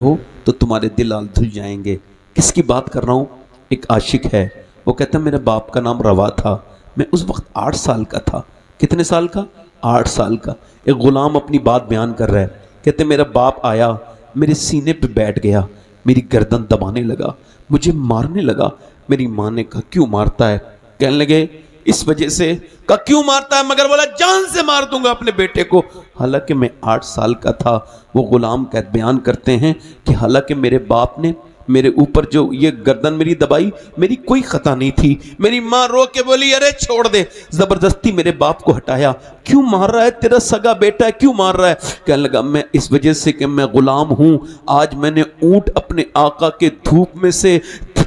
हो तो तुम्हारे दिल आल धुल जाएंगे। किसकी बात कर रहा हूँ? एक आशिक है, वो कहता है मेरे बाप का नाम रवा था, मैं उस वक्त 8 साल का था। कितने साल का? 8 साल का। एक गुलाम अपनी बात बयान कर रहा है, कहते मेरा बाप आया, मेरे सीने पे बैठ गया, मेरी गर्दन दबाने लगा, मुझे मारने लगा। मेरी माँ ने कहा क्यों मारता है? कहने लगे इस वजह से। कहा क्यों मारता है? मगर बोला जान से मार दूंगा अपने बेटे को। हालांकि मैं 8 साल का था। वो गुलाम का बयान करते हैं कि हालांकि मेरे बाप ने मेरे ऊपर जो ये गर्दन मेरी दबाई, मेरी कोई खता नहीं थी। मेरी माँ रो के बोली अरे छोड़ दे, जबरदस्ती मेरे बाप को हटाया। क्यों मार रहा है? तेरा सगा बेटा है, क्यों मार रहा है? कहने लगा मैं इस वजह से कि मैं गुलाम हूं, आज मैंने ऊंट अपने आका के धूप में से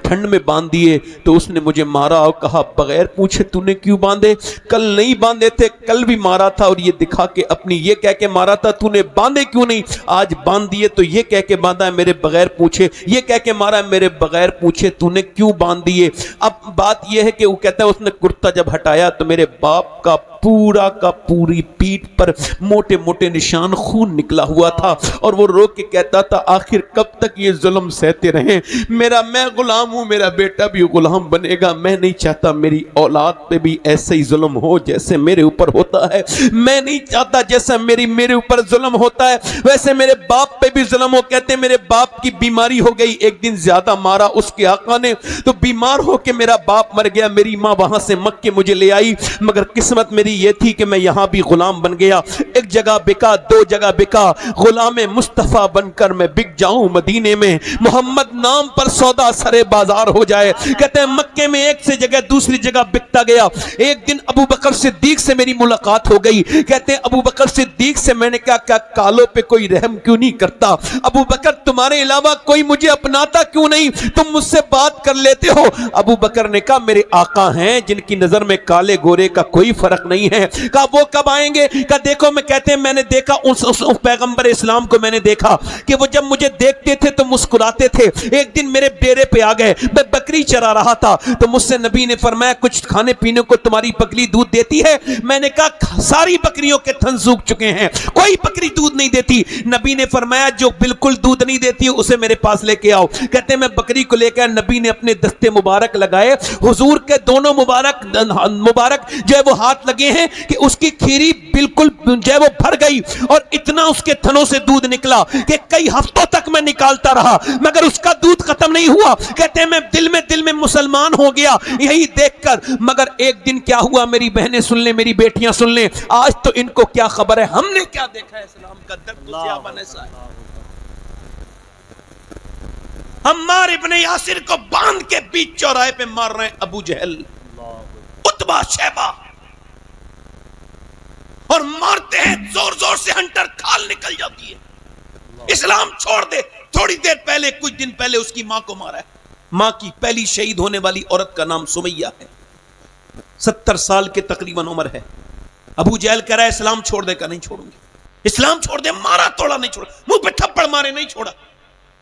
ठंड में बांध दिए तो उसने मुझे मारा और कहा बगैर पूछे तूने क्यों बांधे? कल नहीं बांधे थे, कल भी मारा था और ये दिखा के अपनी ये कह के मारा था, तूने बांधे क्यों नहीं? आज बांध दिए तो ये कह के बांधा है मेरे बगैर पूछे, ये कह के मारा है मेरे बगैर पूछे, तूने क्यों बांध दिए? अब बात यह है कि वो कहता है उसने कुर्ता जब हटाया तो मेरे बाप का पूरा का पूरी पीठ पर मोटे मोटे निशान, खून निकला हुआ था और वो रो के कहता था आखिर कब तक ये जुल्म सहते रहें? मैं गुलाम हूं, मेरा बेटा भी गुलाम बनेगा। मैं नहीं चाहता मेरी औलाद पे भी ऐसे ही जुल्म हो जैसे मेरे ऊपर होता है। मैं नहीं चाहता जैसा मेरे ऊपर जुल्म होता है वैसे मेरे बाप पे भी जुल्म हो। कहते मेरे बाप की बीमारी हो गई, एक दिन ज्यादा मारा उसके आका ने तो बीमार हो के मेरा बाप मर गया। मेरी माँ वहां से मक्के मुझे ले आई, मगर किस्मत मेरी ये थी कि मैं यहां भी गुलाम बन गया। एक जगह बिका, 2 जगह बिका, गुलाम मुस्तफा बनकर मैं बिक जाऊं मदीने में, मोहम्मद नाम पर सौदा सरे बाजार हो जाए। कहते हैं मक्के में एक से जगह दूसरी जगह बिकता गया। एक दिन अबू बकर सिद्दीक से मेरी मुलाकात हो गई। कहते हैं अबू बकर सिद्दीक से मैंने कहा क्या कालों पे कोई रहम क्यों नहीं करता? अबू बकर तुम्हारे अलावा कोई मुझे अपनाता क्यों नहीं? तुम मुझसे बात कर लेते हो। अबू बकर ने कहा मेरे आका हैं जिनकी नजर में काले गोरे का कोई फर्क नहीं है। कहा वो कब आएंगे? कहा देखो मैं कहते हैं मैंने देखा उस पैगंबर इस्लाम को, मैंने देखा कि वो जब मुझे देखते थे तो मुस्कुराते थे। एक दिन मेरे डेरे पे आ गए, मैं बकरी चरा रहा था तो मुझसे नबी ने फरमाया कुछ खाने पीने को तुम्हारी बकरी दूध देती है? मैंने कहा सारी बकरियों के थन सूख चुके हैं, कोई बकरी दूध नहीं देती। नबी ने फरमाया जो बिल्कुल दूध नहीं देती उसे मेरे पास लेके आओ। कहते मैं बकरी को लेकर, नबी ने अपने दस्ते मुबारक लगाए, हुजूर के दोनों मुबारक जो है वो हाथ लगे हैं कि उसकी खीरी बिल्कुल जो है वो भर गई और इतना उसके थनों से दूध निकला कि कई हफ्तों तक मैं निकालता रहा मगर उसका दूध खत्म नहीं हुआ। कहते हैं मैं दिल में मुसलमान हो गया यही देखकर। मगर एक दिन क्या हुआ, मेरी बहनें सुन ले, मेरी बेटियां सुन ले, आज तो इनको क्या खबर है, हमने क्या देखा है इस्लाम का दर्द। अम्मार इब्ने यासिर को बांध के बीच चौराहे पे मार रहे हैं अबू जहल, उतबा, शैबा, और मारते हैं जोर जोर से, हंटर खाल निकल जाती है। इस्लाम छोड़ दे। थोड़ी देर पहले, कुछ दिन पहले उसकी मां को मारा है। मां की पहली शहीद होने वाली औरत का नाम सुमैया है, 70 साल के तकरीबन उम्र है। अबू जहल कह रहा है इस्लाम छोड़ दे, का नहीं छोड़ूंगी। इस्लाम छोड़ दे, मारा तोड़ा नहीं छोड़ा, मुंह पे थप्पड़ मारे नहीं छोड़ा।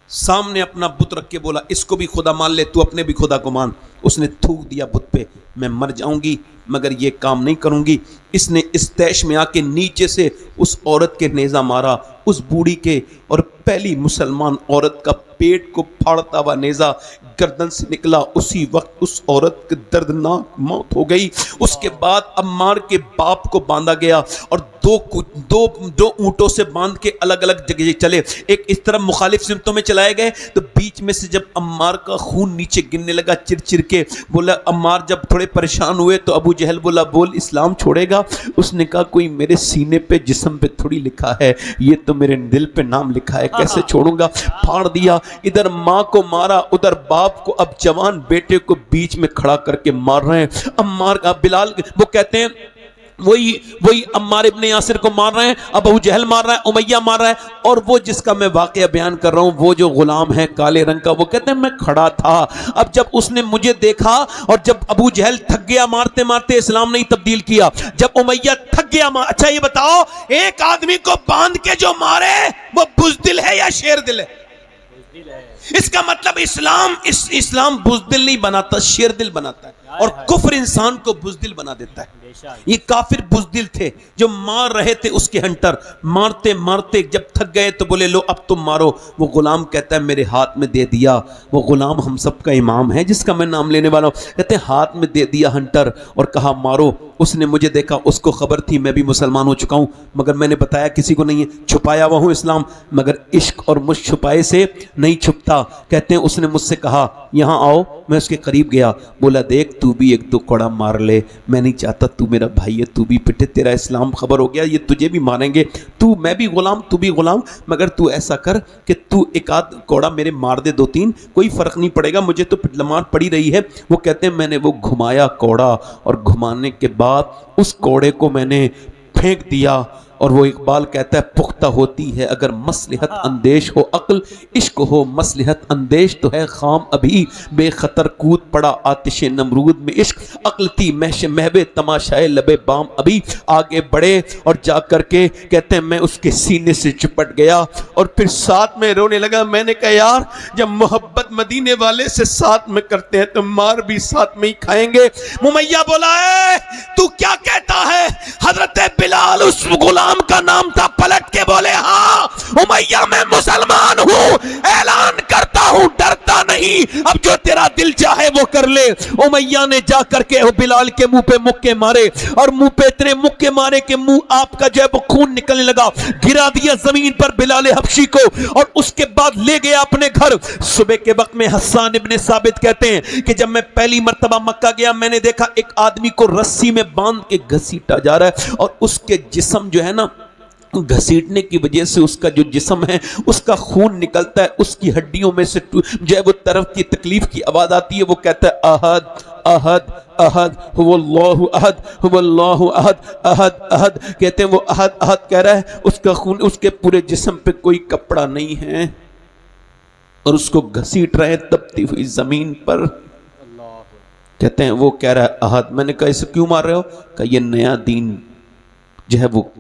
सामने अपना बुत रख के बोला इसको भी खुदा मान ले, तू अपने भी खुदा को मान। उसने थूक दिया बुत पे, मैं मर जाऊंगी मगर ये काम नहीं करूंगी। इसने इस तैश में आके नीचे से उस औरत के नेजा मारा, उस बूढ़ी के, और पहली मुसलमान औरत का पेट को फाड़ता हुआ नेजा गर्दन से निकला। उसी वक्त उस औरत की दर्दनाक मौत हो गई। उसके बाद अम्मार के बाप को बांधा गया और दो ऊंटों से बांध के अलग अलग जगह चले। एक इस तरफ मुखालिफ सिमतों में चलाए गए तो बीच में से जब अम्मार का खून नीचे गिरने लगा चिर के, बोला अम्मार जब थोड़े परेशान हुए तो अबू जहल बोला बोल इस्लाम छोड़ेगा? उसने कहा कोई मेरे सीने पे जिस्म पे थोड़ी लिखा है, ये तो मेरे दिल पे नाम लिखा है, कैसे छोड़ूंगा? फाड़ दिया। इधर माँ को मारा, उधर बाप को, अब जवान बेटे को बीच में खड़ा करके मार रहे हैं। अम्मार का बिलाल, वो कहते हैं वही अम्मार इब्ने यासिर को मार रहे हैं, अब अबू जहल मार रहा है, उमैया मार रहा है। और वो जिसका मैं वाकया बयान कर रहा हूं, वो जो गुलाम है काले रंग का, वो कहते हैं मैं खड़ा था। अब जब उसने मुझे देखा और जब अबू जहल थक गया मारते मारते, इस्लाम नहीं तब्दील किया, जब उमैया थक गया अच्छा ये बताओ एक आदमी को बांध के जो मारे वो बुज़दिल है या शेर दिल है? इसका मतलब इस्लाम बुज़दिल नहीं बनाता, शेर दिल बनाता है। और कुफ्र इंसान को बुज़दिल बना देता है। ये काफिर बुज़दिल थे जो मार रहे थे उसके हंटर, मारते मारते जब थक गए तो बोले लो अब तुम मारो। वो गुलाम कहता है मेरे हाथ में दे दिया। वो गुलाम हम सब का इमाम है जिसका मैं नाम लेने वाला हूँ। कहते हैं हाथ में दे दिया हंटर और कहा मारो। उसने मुझे देखा, उसको खबर थी मैं भी मुसलमान हो चुका हूँ, मगर मैंने बताया किसी को नहीं है, छुपाया हुआ हूँ इस्लाम, मगर इश्क और मुझ छुपाए से नहीं छुपता। कहते हैं उसने मुझसे कहा यहाँ आओ। मैं उसके करीब गया, बोला देख तू भी एक दो कोड़ा मार ले, मैं नहीं चाहता, तू मेरा भाई है, तू भी पिटे, तेरा इस्लाम खबर हो गया, ये तुझे भी मारेंगे, तू मैं भी गुलाम तू भी गुलाम, मगर तू ऐसा कर कि तू एक आध कोड़ा मेरे मार दे, दो तीन, कोई फ़र्क नहीं पड़ेगा, मुझे तो लमार पड़ी रही है। वो कहते हैं मैंने वो घुमाया कोड़ा और घुमाने के बाद उस कोड़े को मैंने फेंक दिया। और वो इकबाल कहता है पुख्ता होती है अगर मसलहत अंदेश हो अक्ल, इश्क हो मसलहत अंदेश तो है खाम अभी, बेखतर कूद पड़ा आतिश नमरूद में इश्क, अक्ल थी महश महबे तमाशाए लबे बाम अभी। आगे बढ़े और जा करके कहते हैं मैं उसके सीने से चिपट गया और फिर साथ में रोने लगा। मैंने कहा यार जब मोहब्बत मदीने वाले से साथ में करते हैं तो मार भी साथ में ही खाएंगे। मुमैया बोला है तू क्या कहता है? हजरत बिलाल उस गुलाम का नाम था, पलट के बोले हाँ उमैया मैं मुसलमान हूँ, ऐलान करता हूँ, डरता नहीं, अब जो तेरा दिल चाहे वो कर ले। उमैया ने जा करके बिलाल के मुंह पे मुक्के मारे और मुंह पे इतने मुक्के मारे कि मुंह आपका जो है वो खून निकलने लगा, गिरा दिया जमीन पर बिलाल हबशी को और उसके बाद ले गया अपने घर। सुबह के वक्त में हस्सान इब्ने साबित कहते हैं कि जब मैं पहली मर्तबा मक्का गया मैंने देखा एक आदमी को रस्सी में बांध के घसीटा जा रहा है और उसके जिस्म जो है ना घसीटने की वजह से उसका जो जिस्म है उसका खून निकलता है, उसकी हड्डियों में से जो है वो तरफ की तकलीफ की आवाज़ आती है। वो कहता है अहद अहद अहद हुवल्लाहु अहद हुवल्लाहु अहद अहद अहद। कहते हैं वो अहद अहद कह रहा है, उसका खून उसके पूरे जिस्म पे कोई कपड़ा नहीं है और उसको घसीट रहे तपती हुई जमीन पर। कहते हैं वो कह रहा है अहद। मैंने कहा इसे क्यों मार रहे हो? कहा ये नया दीन जो है वो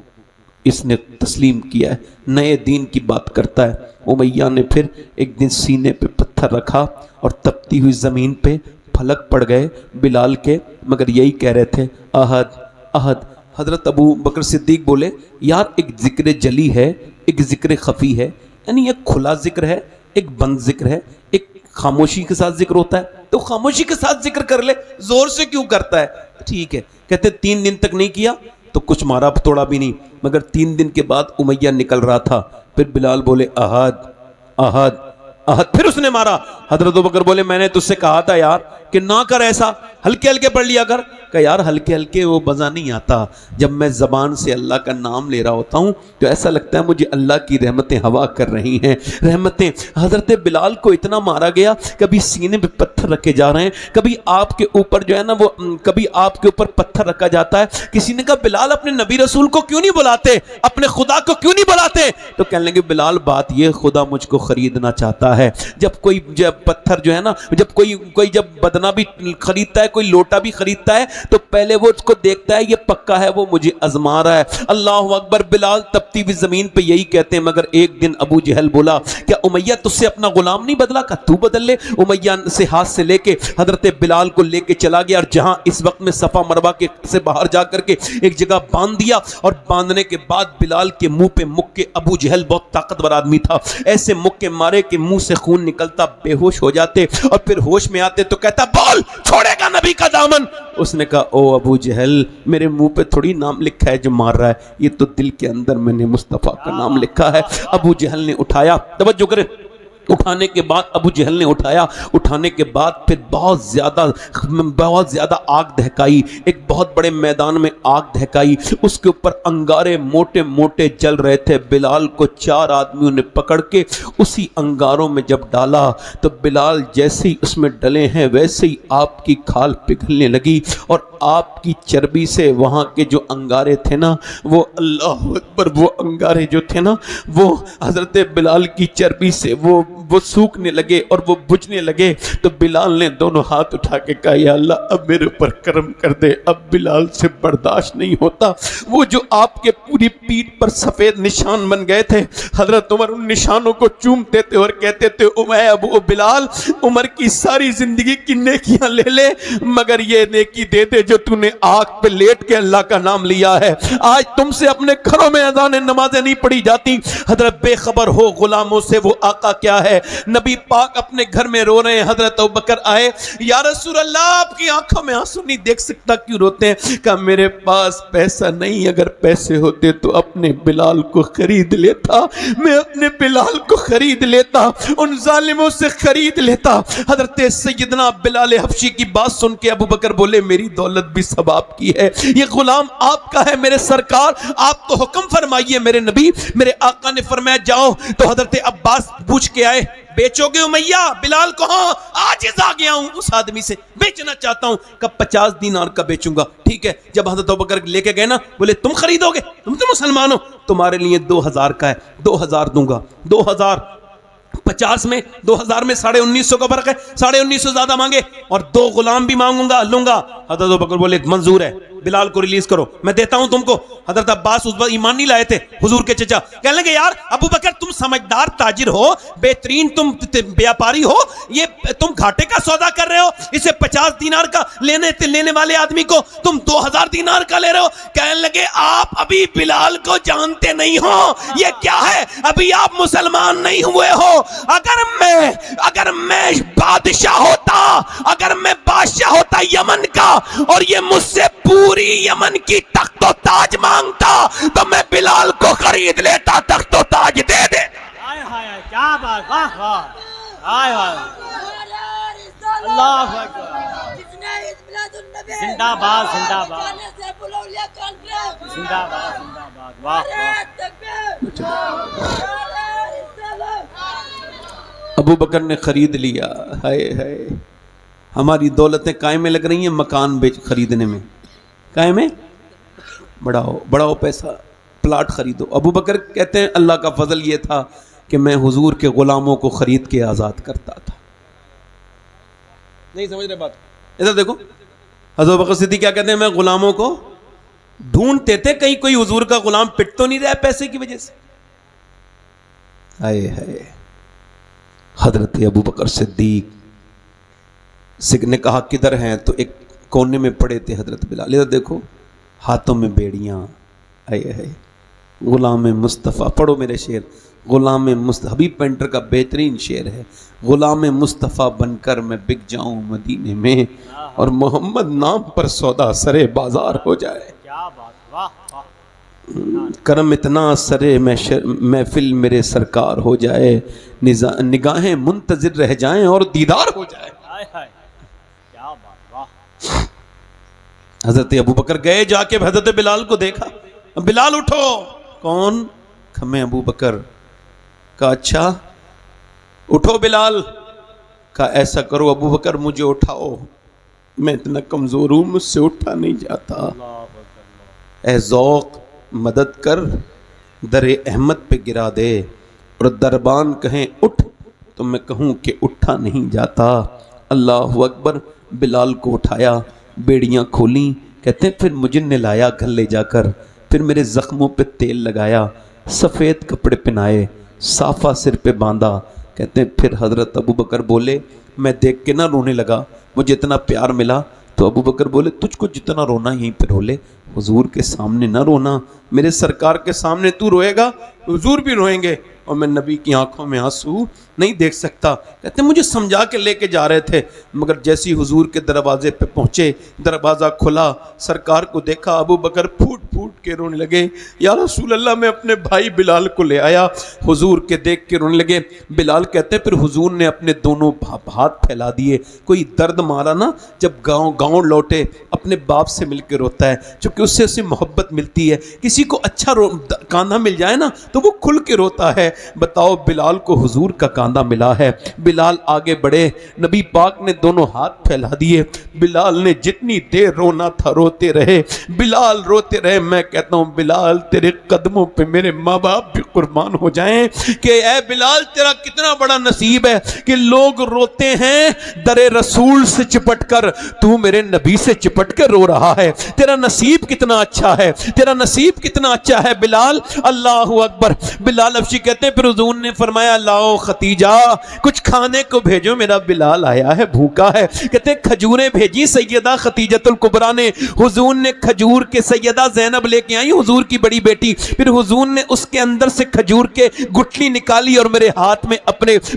इसने तस्लीम किया है, नए दीन की बात करता है। उमैया ने फिर एक दिन सीने पे पत्थर रखा और तपती हुई ज़मीन पे फलक पड़ गए बिलाल के, मगर यही कह रहे थे अहद अहद। हज़रत अबू बकर सिद्दीक बोले यार एक ज़िक्र जली है, एक ज़िक्र खफ़ी है, यानी एक खुला ज़िक्र है, एक बंद ज़िक्र है, एक खामोशी के साथ ज़िक्र होता है, तो खामोशी के साथ ज़िक्र कर ले, ज़ोर से क्यों करता है? ठीक है। कहते 3 दिन तक नहीं किया तो कुछ मारा तोड़ा भी नहीं, मगर 3 दिन के बाद उमैया निकल रहा था, फिर बिलाल बोले अहद अहद अहद, फिर उसने मारा। हजरत अबू बकर बोले मैंने तुझसे कहा था यार कि ना कर ऐसा, हल्के हल्के पढ़ लिया कर। कहा यार हल्के हल्के वो मज़ा नहीं आता, जब मैं ज़बान से अल्लाह का नाम ले रहा होता हूँ तो ऐसा लगता है मुझे अल्लाह की रहमतें हवा कर रही हैं, रहमतें। हज़रत बिलाल को इतना मारा गया, कभी सीने पे पत्थर रखे जा रहे हैं, कभी आपके ऊपर जो है ना वो कभी आपके ऊपर पत्थर रखा जाता है। किसी ने कहा बिलाल अपने नबी रसूल को क्यों नहीं बुलाते, अपने खुदा को क्यों नहीं बुलाते? तो कहने लगे बिलाल बात ये खुदा मुझको खरीदना चाहता है। जब कोई जब पत्थर जो है ना जब कोई जब बदना भी खरीदता है, कोई लोटा भी खरीदता है तो पहले वो उसको देखता है ये पक्का है, वो मुझे आजमा रहा है। अल्लाह अकबर। बिलाल तपती हुई जमीन पे यही कहते हैं। मगर एक दिन अबू जहल बोला क्या उमैया तुझसे अपना गुलाम नहीं बदला? का तू बदल ले। उमैया से हाथ से लेके हजरत बिलाल को लेके चला गया और जहां इस वक्त में सफा मरवा के से बाहर जा करके एक जगह बांध दिया और बांधने के बाद बिलाल के मुंह पे मुक्के, अबू जहल बहुत ताकतवर आदमी था, ऐसे मुक्के मारे कि मुंह से खून निकलता, बेहोश हो जाते और फिर होश में आते तो कहता बोल छोड़ेगा नबी का दामन? उसने कहा ओ अबू जहल मेरे मुंह पे थोड़ी नाम लिखा है जो मार रहा है, ये तो दिल के अंदर मैंने मुस्तफ़ा का नाम लिखा है। अबू जहल ने उठाया, तवज्जो करें, उठाने के बाद अबू जहल ने उठाया, उठाने के बाद फिर बहुत ज़्यादा आग दहकाई, एक बहुत बड़े मैदान में आग दहकाई, उसके ऊपर अंगारे मोटे मोटे जल रहे थे। बिलाल को 4 आदमियों ने पकड़ के उसी अंगारों में जब डाला तो बिलाल जैसे ही उसमें डले हैं वैसे ही आपकी खाल पिघलने लगी और आपकी चर्बी से वहाँ के जो अंगारे थे ना वो अल्लाह अकबर, वो अंगारे जो थे ना वो हज़रत बिलाल की चर्बी से वो वो सूखने लगे और वो बुझने लगे, तो बिलाल ने दोनों हाथ उठा के कहा, या अल्लाह अब मेरे ऊपर करम कर दे, अब बिलाल से बर्दाश्त नहीं होता। वो जो आपके पूरी पीठ पर सफ़ेद निशान बन गए थे, हजरत उमर उन निशानों को चूमते थे और कहते थे, उमर अबू बिलाल, उमर की सारी जिंदगी की नेकियां ले ले, मगर ये नेकी दे दे जो तूने आग पे लेट के अल्लाह का नाम लिया है। आज तुमसे अपने घरों में अज़ान नमाजें नहीं पढ़ी जाती। हजरत बेखबर हो गुलामों से वो आका क्या है। नबी पाक अपने घर में रो रहे हैं, हजरत अबू बकर आए, या रसूल अल्लाह आपकी आंखों में आंसू नहीं देख सकता, क्यों रोते हैं? कहा मेरे पास पैसा नहीं, अगर पैसे होते तो अपने बिलाल को खरीद लेता, मैं अपने बिलाल को खरीद लेता, उन जालिमों से खरीद लेता। हजरत सैयदना बिलाल हबशी की बात सुन के अबू बकर बोले, मेरी दौलत भी सब आपकी है, ये गुलाम आपका है मेरे सरकार, आप तो हुक्म फरमाइए मेरे नबी। मेरे आका ने फरमाया जाओ। तो हजरत अब्बास पूछ के आए, बेचोगे उमैया बिलाल को? हाँ, आज आ गया हूं उस आदमी से, बेचना चाहता हूं। कब? 50 दीनार का बेचूंगा। ठीक है। जब हजरत अबू बकर लेके गए ना, बोले तुम खरीदोगे? तुम तो मुसलमान हो, तुम्हारे लिए 2000 का है, 2000 दूंगा। 2050 में 2000 में 1950 का फर्क है, 1950 ज्यादा मांगे और 2 गुलाम भी मांगूंगा, लूंगा। हजरत अबू बकर बोले मंजूर है, बिलाल को रिलीज करो, मैं देता हूं तुमको। हजरत अब्बास उस वक्त ईमान नहीं लाए थे, हुजूर के चचा। कहने लगे यार अबू बकर तुम समझदार ताजिर हो, बेहतरीन तुम व्यापारी हो, ये तुम घाटे का सौदा कर रहे हो, इसे 50 दीनार का लेने वाले आदमी को तुम 2000 दीनार का ले रहे हो। कहने लगे आप अभी बिलाल को जानते नहीं हो, ये क्या है, अभी आप मुसलमान नहीं हुए हो। अगर मैं बादशाह होता, अगर मैं बादशाह होता यमन का और ये मुझसे पूरी यमन की तख्तो ताज मांगता, तो मैं बिलाल को खरीद लेता, तख्तो ताज दे दे। हाय हाय क्या बात, वाह वाह, हाय हाय, अल्लाह अकबर, जिंदाबाद जिंदाबाद जिंदाबाद जिंदाबाद, वाह अबू बकर ने खरीद लिया। हाय हाय, हमारी दौलतें कायमें लग रही हैं मकान बेच खरीदने में, कायमें बढ़ाओ पैसा, प्लाट खरीदो। अबू बकर कहते हैं अल्लाह का फजल ये था कि मैं हुजूर के गुलामों को खरीद के आज़ाद करता था। नहीं समझ रहे बात? इधर देखो, हज़रत बकर सिद्दीक़ क्या कहते हैं, मैं गुलामों को ढूंढते थे, कहीं कोई हुजूर का गुलाम पिट तो नहीं रहा पैसे की वजह से। हाय हाय, हजरत अबू बकर सिद्दीक ने कहा किधर हैं, तो एक कोने में पड़े थे हजरत बिलाल। इधर देखो, हाथों में बेड़ियां। आए है गुलाम मुस्तफ़ा, पढ़ो मेरे शेर, गुलाम मुस्तफ़ा, हबीब पेंटर का बेहतरीन शेर है, गुलाम मुस्तफ़ा बनकर मैं बिक जाऊं मदीने में और मोहम्मद नाम पर सौदा सरे बाजार हो जाए। क्या बात, वाह वाह, करम इतना सरे महफिल मेरे सरकार हो जाए, निगाहें मुंतजिर रह जाएं और दीदार हो जाए। हाय हाय क्या बात, वाह। हजरत अबू बकर गए, जाके हजरत बिलाल को देखा, बिलाल उठो। कौन? मैं अबू बकर। का अच्छा, उठो बिलाल। का ऐसा करो अबू बकर मुझे उठाओ, मैं इतना कमजोर हूं, मुझसे उठा नहीं जाता। ए ज़ौक़ मदद कर, दरे अहमद पे गिरा दे, और दरबान कहें उठ तो मैं कहूं कि उठा नहीं जाता। अल्लाह अकबर। बिलाल को उठाया, बेड़ियां खोली, कहते हैं फिर मुझे नहलाया घर ले जाकर, फिर मेरे ज़ख्मों पे तेल लगाया, सफ़ेद कपड़े पहनाए, साफ़ा सिर पे बांधा। कहते हैं फिर हज़रत अबू बकर बोले, मैं देख के ना रोने लगा, मुझे इतना प्यार मिला। तो अबू बकर बोले तुझको जितना रोना यहीं पर रो ले, हुजूर के सामने ना रोना, मेरे सरकार के सामने तू रोएगा हुजूर भी रोएंगे और मैं नबी की आंखों में आंसू नहीं देख सकता। कहते मुझे समझा के लेके जा रहे थे, मगर जैसी हुजूर के दरवाजे पे पहुंचे, दरवाज़ा खुला, सरकार को देखा, अबू बकर फूट फूट के रोने लगे। या रसूल अल्लाह, मैं अपने भाई बिलाल को ले आया। हुजूर के देख के रोने लगे। बिलाल कहते फिर हुजूर ने अपने दोनों हाथ फैला दिए। कोई दर्द मारा ना, जब गाँव लौटे अपने बाप से मिल के रोता है, चूँकि उससे उसे मोहब्बत मिलती है। किसी को अच्छा कांधा मिल जाए ना तो वो खुल के रोता है। बताओ, बिलाल को हुजूर का कांधा मिला है। बिलाल आगे बढ़े, नबी पाक ने दोनों हाथ फैला दिए। बिलाल ने जितनी देर रोना था रोते रहे। बिलाल रोते रहे, मैं कहता हूँ बिलाल तेरे कदमों पे मेरे माँ बाप भी कुर्बान हो जाएं कि ऐ बिलाल तेरा कितना बड़ा नसीब है कि लोग रोते हैं दरे रसूल से चिपट कर, तू मेरे नबी से चिपट कर रो रहा है। तेरा नसीब कितना अच्छा है, तेरा नसीब कितना अच्छा है बिलाल। अल्लाह अकबर। बिलाल हबशी कहते हैं फिर हुजूर ने फरमाया लाओ खतीजा कुछ खाने को भेजो, मेरा बिलाल आया है भूखा है। कहते हैं खजूरें भेजी सैयदा खतीजतुल कुबरा ने। हुजूर ने खजूर के सैयदा ज़ैनब लेके आई हुजूर की बड़ी बेटी। फिर हुजूर ने उसके अंदर से खजूर के गुठली निकाली और मेरे हाथ में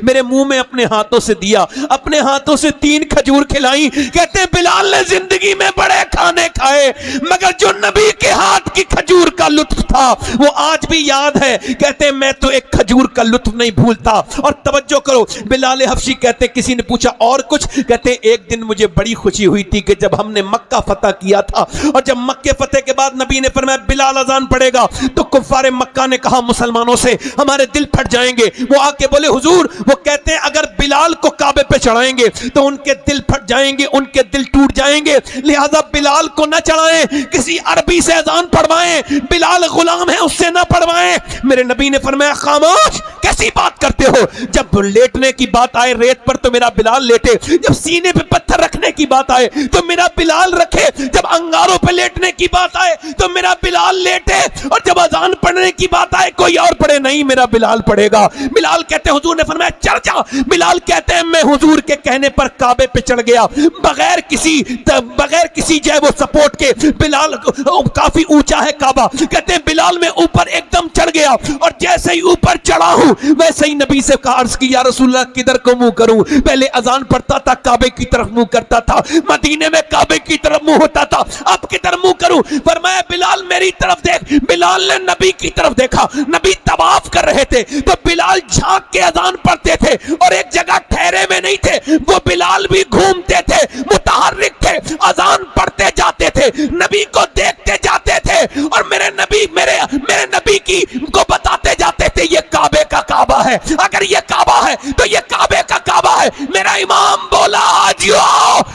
मेरे मुंह में अपने हाथों से दिया। अपने हाथों से 3 खजूर खिलाई। कहते हैं बिलाल ने जिंदगी में बड़े खाने खाए मगर जो नबी के हाथ की खजूर का लुत्फ था वो आज भी याद है। कहते हैं मैं तो एक खजूर का लुत्फ नहीं भूलता। और तवज्जो करो बिलाल हबशी कहते किसी ने पूछा और कुछ, कहते एक दिन मुझे बड़ी खुशी हुई थी कि जब हमने मक्का फतह किया था और जब मक्के फतेह के बाद नबी ने फरमाया बिलाल अजान पड़ेगा तो कुफ्फारे मक्का ने कहा मुसलमानों से हमारे दिल फट जाएंगे। वो आके बोले हुजूर, वो कहते हैं अगर बिलाल को काबे पे चढ़ाएंगे तो उनके दिल फट जाएंगे, उनके दिल टूट जाएंगे, लिहाजा बिलाल को ना चढ़ाएं, किसी अरबी से अजान पढ़वाएं, बिलाल गुलाम है उससे ना पढ़वाएं। मेरे नबी ने फरमाया खामोश, कैसी बात करते हो? जब लेटने की बात आए रेत पर तो मेरा बिलाल लेटे, जब सीने पे पत्थर रखने की बात आए तो मेरा बिलाल रखे, जब अंगारों पे लेटने की बात आए तो मेरा बिलाल लेटे, और जब अजान पढ़ने की बात आए कोई और पढ़े नहीं मेरा बिलाल पढ़ेगा। बिलाल कहते हैं हुजूर ने फरमाया चढ़ जा। बिलाल कहते हैं मैं हुजूर के कहने पर काबे पे चढ़ गया बगैर किसी जो है वो सपोर्ट के। बिलाल काफी ऊंचा है काबा। कहते हैं बिलाल में ऊपर एकदम चढ़ गया और जैसे ही ऊपर चढ़ा हूं वैसे ही नबी से अर्ज की या रसूलल्लाह किधर को मुंह करूं? पहले अजान पढ़ता था काबे की तरफ मुंह करता था, मदीने में काबे की तरफ मुंह होता था, अब किधर मुंह करूं? फरमाया बिलाल मेरी तरफ देख। बिलाल ने नबी की तरफ देखा, नबी तवाफ कर रहे थे तो बिलाल झांक के अजान पढ़ते थे और एक जगह ठहरे में नहीं थे, वो बिलाल भी घूमते थे, मुतहर्रिक थे, अजान पढ़ते जाते थे, नबी को देखते जाते थे और मेरे नबी की को बताते जाते थे ये काबे का काबा है, अगर ये काबा है तो ये काबे का काबा है। मेरा इमाम बोला हाजियो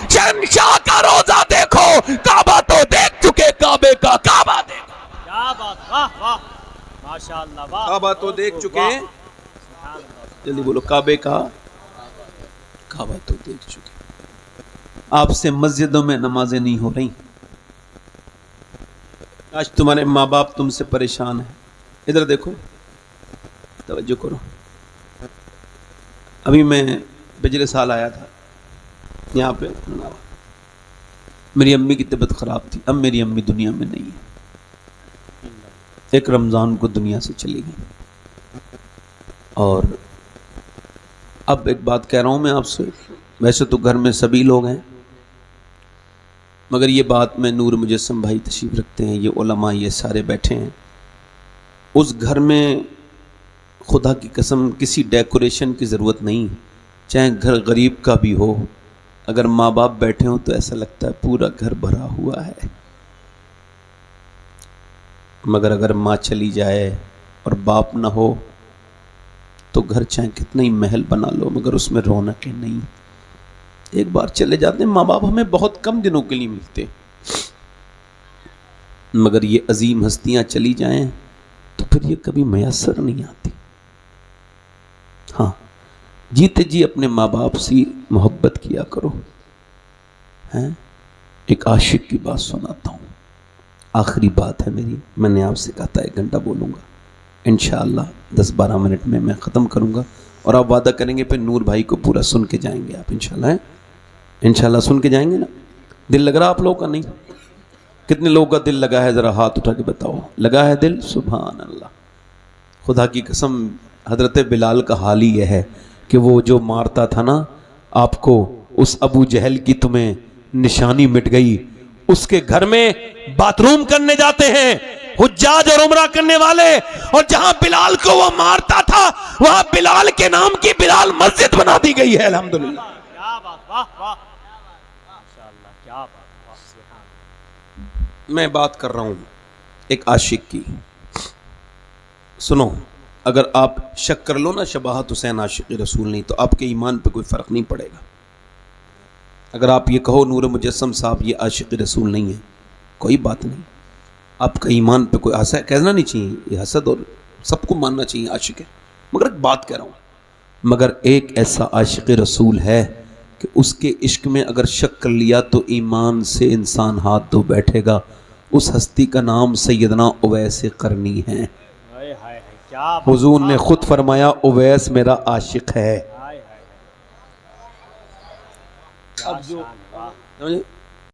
शहंशाह का रोजा देखो, काबा तो देख चुके, काबे का काबा देखो। क्या बात, वाह वाह माशाअल्लाह, वाह। काबा तो देख चुके, जल्दी बोलो काबे का काबा तो देख चुके। आपसे मस्जिदों में नमाजें नहीं हो रही, आज तुम्हारे माँ बाप तुमसे परेशान है। इधर देखो, तवज्जो करो। अभी मैं पिछले साल आया था यहाँ पे, मेरी अम्मी की तबीयत ख़राब थी, अब मेरी अम्मी दुनिया में नहीं है, एक रमज़ान को दुनिया से चली गई। और अब एक बात कह रहा हूँ मैं आपसे, वैसे तो घर में सभी लोग हैं मगर ये बात मैं नूर मुजस्सम भाई तशरीफ़ रखते हैं, ये उलमा ये सारे बैठे हैं, उस घर में खुदा की कसम किसी डेकोरेशन की ज़रूरत नहीं, चाहे घर गरीब का भी हो, अगर माँ बाप बैठे हों तो ऐसा लगता है पूरा घर भरा हुआ है। मगर अगर माँ चली जाए और बाप ना हो तो घर चाहे कितना ही महल बना लो मगर उसमें रौनक नहीं। एक बार चले जाते हैं माँ बाप, हमें बहुत कम दिनों के लिए मिलते, मगर ये अजीम हस्तियां चली जाएं तो फिर ये कभी मैसर नहीं आती। हाँ, जीते जी अपने माँ बाप से मोहब्बत किया करो। हैं, एक आशिक की बात सुनाता हूँ, आखिरी बात है मेरी, मैंने आपसे कहा था 1 घंटा बोलूँगा, इंशाअल्लाह 10-12 मिनट में मैं ख़त्म करूँगा और आप वादा करेंगे फिर नूर भाई को पूरा सुन के जाएंगे आप, इंशाअल्लाह है, इंशाअल्लाह सुन के जाएंगे ना। दिल लग रहा आप लोगों का? नहीं, कितने लोगों का दिल लगा है ज़रा हाथ उठा के बताओ, लगा है दिल? सुभान अल्लाह। खुदा की कसम हज़रत बिलाल का हाल ही यह है कि वो जो मारता था ना आपको, उस अबू जहल की तुम्हें निशानी मिट गई। उसके घर में बाथरूम करने जाते हैं हुज्जाज और उमरा करने वाले, और जहां बिलाल को वो मारता था वहां बिलाल के नाम की बिलाल मस्जिद बना दी गई है। अल्हम्दुलिल्लाह, क्या बात, वाह वाह माशाअल्लाह, क्या बात, वाह सुभान। मैं बात कर रहा हूं एक आशिक की। सुनो, अगर आप शक कर लो ना शबाहत हुसैन आशिक रसूल नहीं, तो आपके ईमान पे कोई फ़र्क नहीं पड़ेगा। अगर आप ये कहो नूर मुजस्सम साहब ये आशिक रसूल नहीं है, कोई बात नहीं, आपका ईमान पे कोई ऐसा कहना नहीं चाहिए, ये हसद और सबको मानना चाहिए आशिक है, मगर एक बात कह रहा हूँ, मगर एक ऐसा आशिक रसूल है कि उसके इश्क में अगर शक कर लिया तो ईमान से इंसान हाथ धो बैठेगा। उस हस्ती का नाम सैयदना उवैस करनी है। हाय हाय क्या हुजूर ने खुद फरमाया उवैस मेरा आशिक है। हाय हाय क्या अब जो शान, वाह। समझे?